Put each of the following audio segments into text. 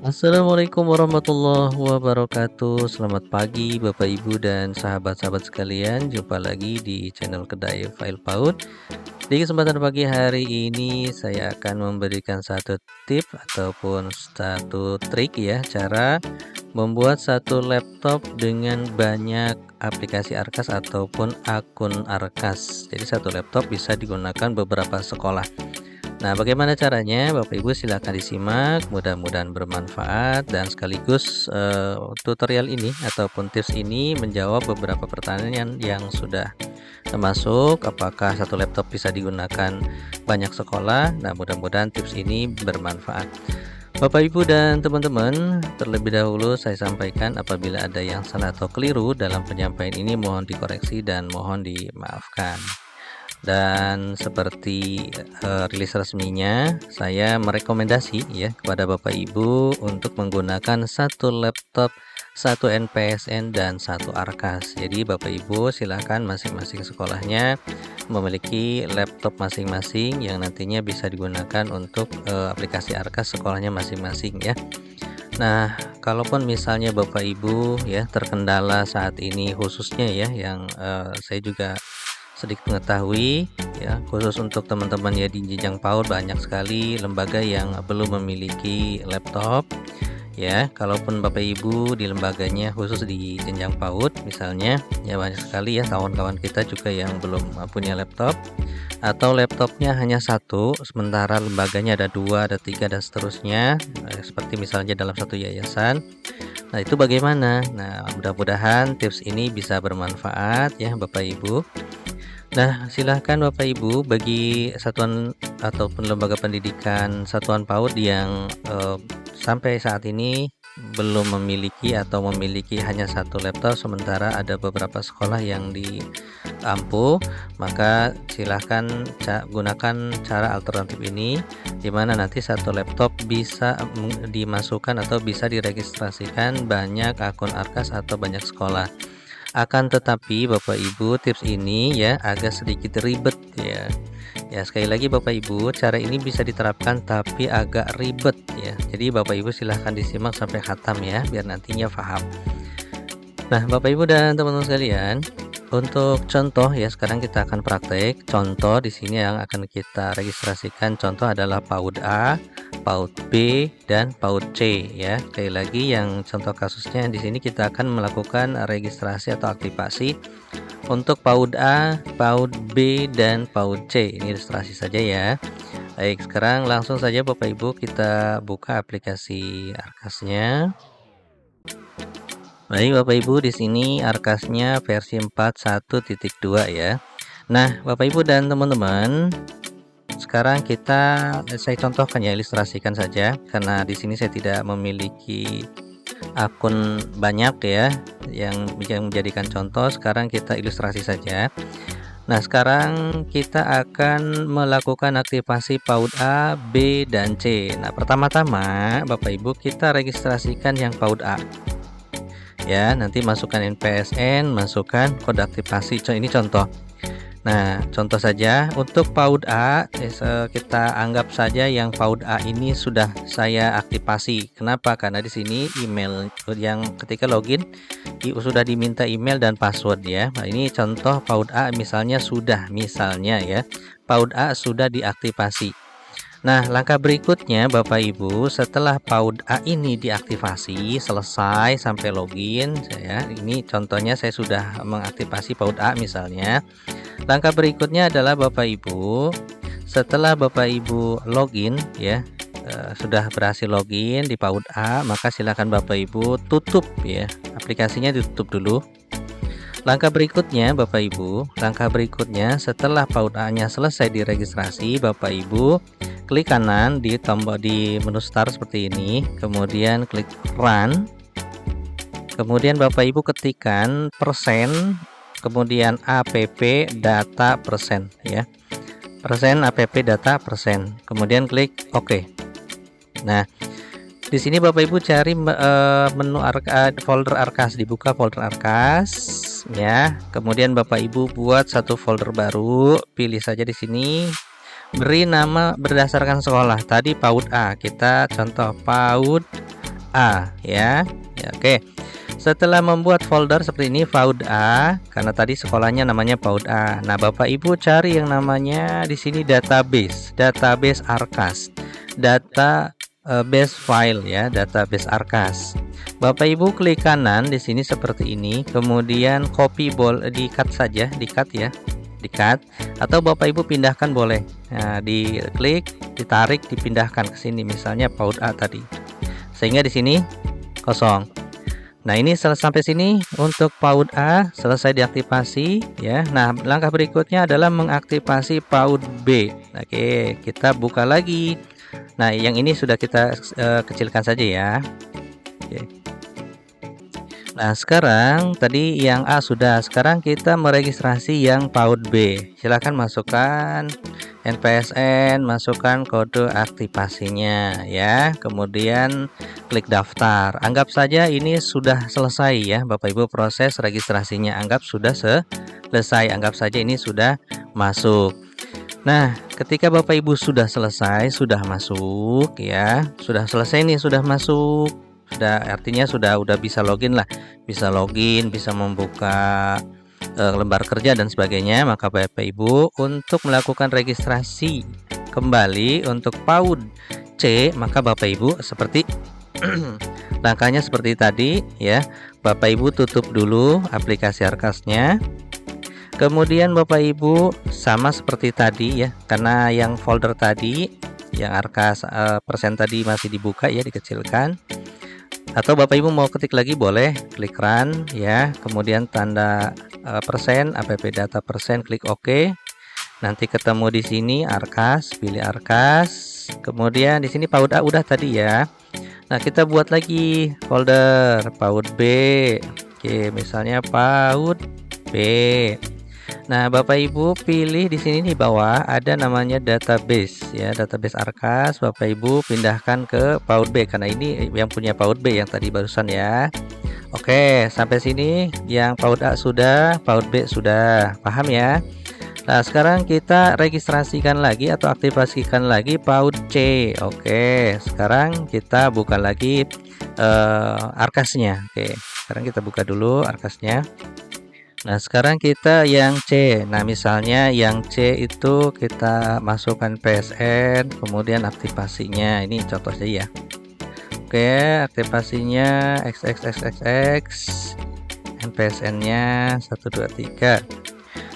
Assalamualaikum warahmatullahi wabarakatuh. Selamat pagi Bapak Ibu dan sahabat-sahabat sekalian. Jumpa lagi di channel Kedai File PAUD. Di kesempatan pagi hari ini saya akan memberikan satu tip ataupun satu trik ya, cara membuat satu laptop dengan banyak aplikasi Arkas ataupun akun Arkas. Jadi satu laptop bisa digunakan beberapa sekolah. Nah, bagaimana caranya? Bapak Ibu silakan disimak, mudah-mudahan bermanfaat dan sekaligus tutorial ini ataupun tips ini menjawab beberapa pertanyaan yang sudah masuk. Apakah satu laptop bisa digunakan banyak sekolah? Nah, mudah-mudahan tips ini bermanfaat. Bapak Ibu dan teman-teman, terlebih dahulu saya sampaikan apabila ada yang salah atau keliru dalam penyampaian ini mohon dikoreksi dan mohon dimaafkan. Dan seperti rilis resminya, saya merekomendasi ya kepada Bapak Ibu untuk menggunakan satu laptop, satu NPSN dan satu Arkas. Jadi Bapak Ibu silakan masing-masing sekolahnya memiliki laptop masing-masing yang nantinya bisa digunakan untuk aplikasi Arkas sekolahnya masing-masing ya. Nah, kalaupun misalnya Bapak Ibu ya terkendala saat ini khususnya ya yang saya juga sedikit mengetahui ya, khusus untuk teman-teman ya di jenjang PAUD banyak sekali lembaga yang belum memiliki laptop ya. Kalaupun Bapak Ibu di lembaganya khusus di jenjang PAUD misalnya ya, banyak sekali ya kawan-kawan kita juga yang belum punya laptop atau laptopnya hanya satu sementara lembaganya ada dua, ada tiga dan seterusnya, seperti misalnya dalam satu yayasan. Nah, itu bagaimana? Nah, mudah-mudahan tips ini bisa bermanfaat ya Bapak Ibu. Nah, silahkan Bapak Ibu bagi satuan ataupun lembaga pendidikan satuan PAUD yang sampai saat ini belum memiliki atau memiliki hanya satu laptop sementara ada beberapa sekolah yang diampu, maka silahkan gunakan cara alternatif ini di mana nanti satu laptop bisa dimasukkan atau bisa diregistrasikan banyak akun Arkas atau banyak sekolah. Akan tetapi Bapak Ibu tips ini ya agak sedikit ribet ya. Ya sekali lagi Bapak Ibu cara ini bisa diterapkan tapi agak ribet ya. Jadi Bapak Ibu silahkan disimak sampai khatam ya biar nantinya paham. Nah, Bapak Ibu dan teman-teman sekalian, untuk contoh ya sekarang kita akan praktek. Contoh di sini yang akan kita registrasikan contoh adalah PAUD A, PAUD B dan PAUD C ya. Sekali lagi yang contoh kasusnya di sini kita akan melakukan registrasi atau aktivasi untuk PAUD A, PAUD B dan PAUD C. Ini ilustrasi saja ya. Baik, sekarang langsung saja Bapak Ibu kita buka aplikasi Arkasnya. Baik Bapak Ibu, di sini Arkasnya versi 4.1.2 ya. Nah, Bapak Ibu dan teman-teman, sekarang saya contohkan ya, ilustrasikan saja karena di sini saya tidak memiliki akun banyak ya yang menjadikan contoh. Sekarang kita ilustrasi saja. Nah, sekarang kita akan melakukan aktivasi PAUD A, B dan C. Nah, pertama-tama Bapak Ibu kita registrasikan yang PAUD A. Ya, nanti masukkan NPSN, masukkan kode aktivasi. Ini contoh. Nah, contoh saja untuk PAUD A, kita anggap saja yang PAUD A ini sudah saya aktifasi. Kenapa? Karena di sini email yang ketika login sudah diminta email dan password ya. Nah, ini contoh PAUD A misalnya ya. PAUD A sudah diaktifasi. Nah, langkah berikutnya Bapak Ibu setelah PAUD A ini diaktifasi selesai sampai login ini contohnya saya sudah mengaktifasi PAUD A misalnya. Langkah berikutnya adalah Bapak Ibu setelah Bapak Ibu login ya, sudah berhasil login di PAUD A, maka silakan Bapak Ibu tutup ya, aplikasinya ditutup dulu. Langkah berikutnya Bapak Ibu, setelah PAUD A-nya selesai diregistrasi, Bapak Ibu klik kanan di tombol di menu start seperti ini, kemudian klik run. Kemudian Bapak Ibu ketikkan persen, kemudian app data persen ya. Persen app data persen. Kemudian klik OK. Nah, di sini Bapak Ibu cari menu folder Arkas, dibuka folder Arkas ya. Kemudian Bapak Ibu buat satu folder baru, pilih saja di sini. Beri nama berdasarkan sekolah. Tadi PAUD A, kita contoh PAUD A ya. Ya, oke. Setelah membuat folder seperti ini PAUD A, karena tadi sekolahnya namanya PAUD A. Nah, Bapak Ibu cari yang namanya di sini database Arkas, base file ya, database Arkas. Bapak Ibu klik kanan di sini seperti ini, kemudian copy di-cut saja, di-cut ya, di-cut, atau Bapak Ibu pindahkan boleh. Nah, diklik, ditarik, dipindahkan ke sini, misalnya PAUD A tadi. Sehingga di sini kosong. Nah, ini sampai sini untuk PAUD A selesai diaktifasi ya. Nah, langkah berikutnya adalah mengaktifasi PAUD B. Oke, kita buka lagi. Nah, yang ini sudah kita kecilkan saja ya. Oke. Nah, sekarang tadi yang A sudah, sekarang kita meregistrasi yang PAUD B. Silahkan masukkan NPSN, masukkan kode aktivasinya ya, kemudian klik daftar. Anggap saja ini sudah selesai ya Bapak Ibu, proses registrasinya anggap sudah selesai, anggap saja ini sudah masuk. Nah, ketika Bapak Ibu sudah selesai, sudah masuk ya, sudah selesai nih, sudah masuk, sudah, artinya sudah bisa login lah, bisa login, bisa membuka lembar kerja dan sebagainya. Maka Bapak Ibu untuk melakukan registrasi kembali untuk PAUD C, maka Bapak Ibu seperti langkahnya seperti tadi ya. Bapak Ibu tutup dulu aplikasi Arkasnya, kemudian Bapak Ibu sama seperti tadi ya, karena yang folder tadi yang Arkas persen tadi masih dibuka ya, dikecilkan. Atau Bapak Ibu mau ketik lagi boleh, klik run ya, kemudian tanda persen, app data persen, klik OK. Nanti ketemu di sini Arkas, pilih Arkas. Kemudian di sini PAUD A udah tadi ya. Nah, kita buat lagi folder PAUD B. Oke, misalnya PAUD B. Nah, Bapak Ibu pilih di sini di bawah ada namanya database ya, database Arkas. Bapak Ibu pindahkan ke PAUD B karena ini yang punya PAUD B yang tadi barusan ya. Oke, sampai sini yang PAUD A sudah, PAUD B sudah. Paham ya? Nah, sekarang kita registrasikan lagi atau aktifasikan lagi PAUD C. Oke, sekarang kita buka lagi Arkasnya. Oke, sekarang kita buka dulu Arkasnya. Nah, sekarang kita yang C. Nah, misalnya yang C itu kita masukkan PSN, kemudian aktivasinya. Ini contoh saja ya. Oke, aktivasinya XXXXX, NPSN-nya 123.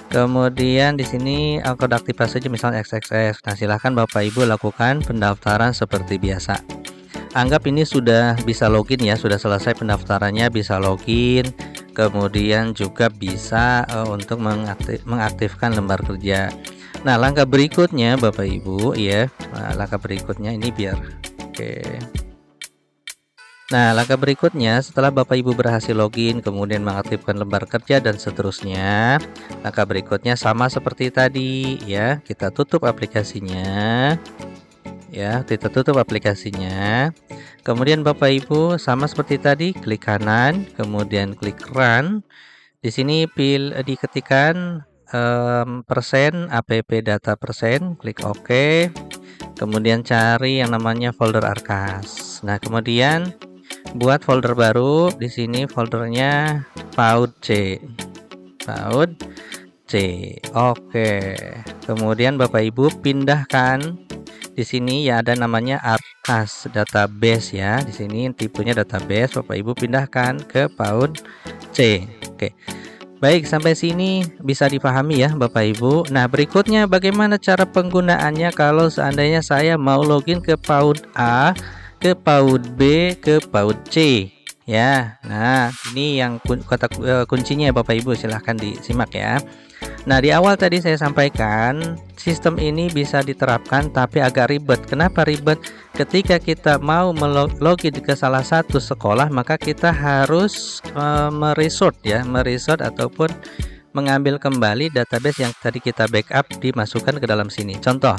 Kemudian di sini kode aktivasi aja misalnya XXX. Nah, silahkan Bapak Ibu lakukan pendaftaran seperti biasa. Anggap ini sudah bisa login ya, sudah selesai pendaftarannya, bisa login. Kemudian juga bisa untuk mengaktifkan lembar kerja. Nah, langkah berikutnya Bapak Ibu ya. Nah, langkah berikutnya ini biar oke. Nah, langkah berikutnya setelah Bapak Ibu berhasil login, kemudian mengaktifkan lembar kerja dan seterusnya. Langkah berikutnya sama seperti tadi ya. Kita tutup aplikasinya. Ya, kita tutup aplikasinya. Kemudian Bapak Ibu sama seperti tadi, klik kanan, kemudian klik run. Di sini diketikkan persen, app data persen, klik OK. Kemudian cari yang namanya folder Arkas. Nah, kemudian buat folder baru. Di sini foldernya PAUD C. PAUD C. Oke. Kemudian Bapak Ibu pindahkan. Di sini ya ada namanya Arkas database ya. Di sini tipenya database. Bapak Ibu pindahkan ke PAUD C. Oke. Baik, sampai sini bisa dipahami ya Bapak Ibu. Nah, berikutnya bagaimana cara penggunaannya kalau seandainya saya mau login ke PAUD A, ke PAUD B, ke PAUD C ya. Nah, ini yang kata kuncinya Bapak Ibu, silahkan disimak ya. Nah, di awal tadi saya sampaikan sistem ini bisa diterapkan tapi agak ribet. Kenapa ribet? Ketika kita mau login ke salah satu sekolah, maka kita harus meresort ataupun mengambil kembali database yang tadi kita backup, dimasukkan ke dalam sini. Contoh,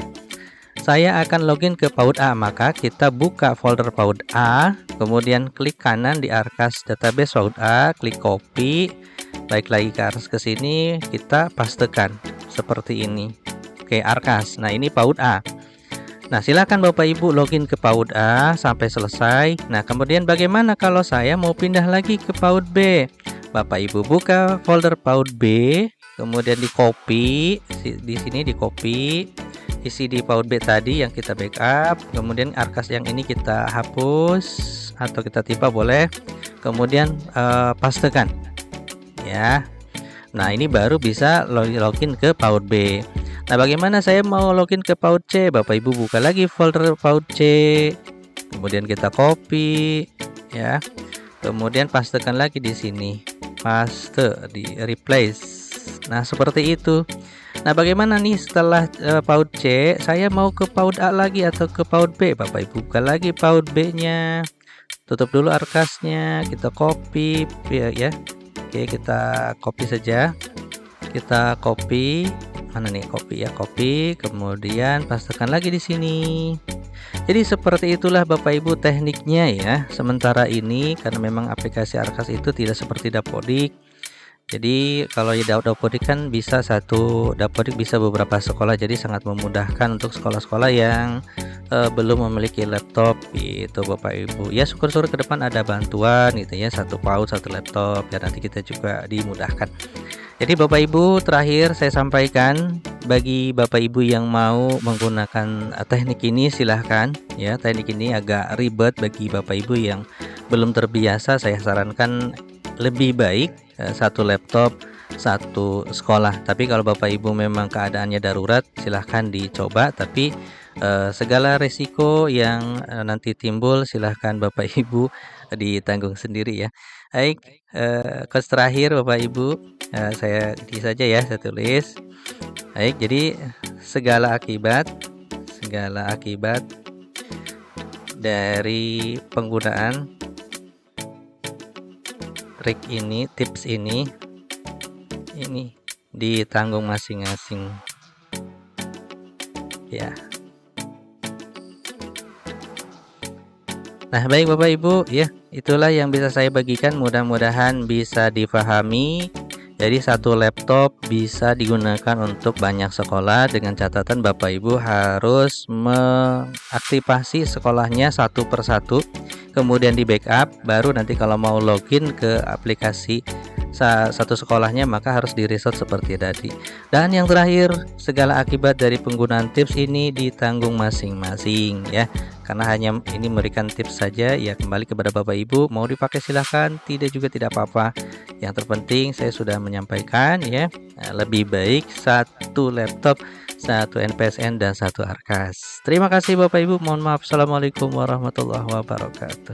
saya akan login ke PAUD A, maka kita buka folder PAUD A, kemudian klik kanan di Arkas database PAUD A, klik copy, baik lagi ke sini, kita pastekan seperti ini. Oke, Arkas. Nah, ini PAUD A. Nah, silakan Bapak Ibu login ke PAUD A sampai selesai. Nah, kemudian bagaimana kalau saya mau pindah lagi ke PAUD B? Bapak Ibu buka folder PAUD B, kemudian di copy, di sini di copy, isi di PAUD B tadi yang kita backup, kemudian arkas yang ini kita hapus atau kita timpa boleh, kemudian pastekan ya. Nah, ini baru bisa login ke PAUD B. Nah, bagaimana saya mau login ke PAUD C? Bapak Ibu buka lagi folder PAUD C, kemudian kita copy ya, kemudian pastekan lagi di sini, paste di replace. Nah, seperti itu. Nah, bagaimana nih setelah PAUD C, saya mau ke PAUD A lagi atau ke PAUD B? Bapak Ibu buka lagi PAUD B-nya, tutup dulu arkasnya, kita copy ya. Oke, kita copy saja. Kita copy. Mana nih copy ya, copy, kemudian pastekan lagi di sini. Jadi seperti itulah Bapak Ibu tekniknya ya. Sementara ini karena memang aplikasi Arkas itu tidak seperti Dapodik. Jadi kalau di Dapodik kan bisa satu Dapodik bisa beberapa sekolah, jadi sangat memudahkan untuk sekolah-sekolah yang belum memiliki laptop itu Bapak Ibu. Ya syukur-syukur ke depan ada bantuan gitu ya, satu PAUD satu laptop ya, nanti kita juga dimudahkan. Jadi Bapak Ibu, terakhir saya sampaikan bagi Bapak Ibu yang mau menggunakan teknik ini silahkan ya. Teknik ini agak ribet bagi Bapak Ibu yang belum terbiasa. Saya sarankan lebih baik satu laptop satu sekolah. Tapi kalau Bapak Ibu memang keadaannya darurat, silahkan dicoba. Tapi segala resiko yang nanti timbul silahkan Bapak Ibu ditanggung sendiri ya. Baik, quotes terakhir Bapak Ibu, saya ini saja ya, saya tulis. Baik, jadi segala akibat dari penggunaan trik ini, tips ini ditanggung masing-masing ya. Nah, baik Bapak Ibu ya, itulah yang bisa saya bagikan, mudah-mudahan bisa difahami. Jadi satu laptop bisa digunakan untuk banyak sekolah, dengan catatan Bapak Ibu harus mengaktifasi sekolahnya satu persatu, kemudian di backup, baru nanti kalau mau login ke aplikasi satu sekolahnya maka harus di reset seperti tadi. Dan yang terakhir, segala akibat dari penggunaan tips ini ditanggung masing-masing ya, karena hanya ini memberikan tips saja ya, kembali kepada Bapak Ibu, mau dipakai silahkan, tidak juga tidak apa-apa. Yang terpenting saya sudah menyampaikan ya, lebih baik satu laptop, satu NPSN dan satu Arkas. Terima kasih Bapak Ibu, mohon maaf. Assalamualaikum warahmatullahi wabarakatuh.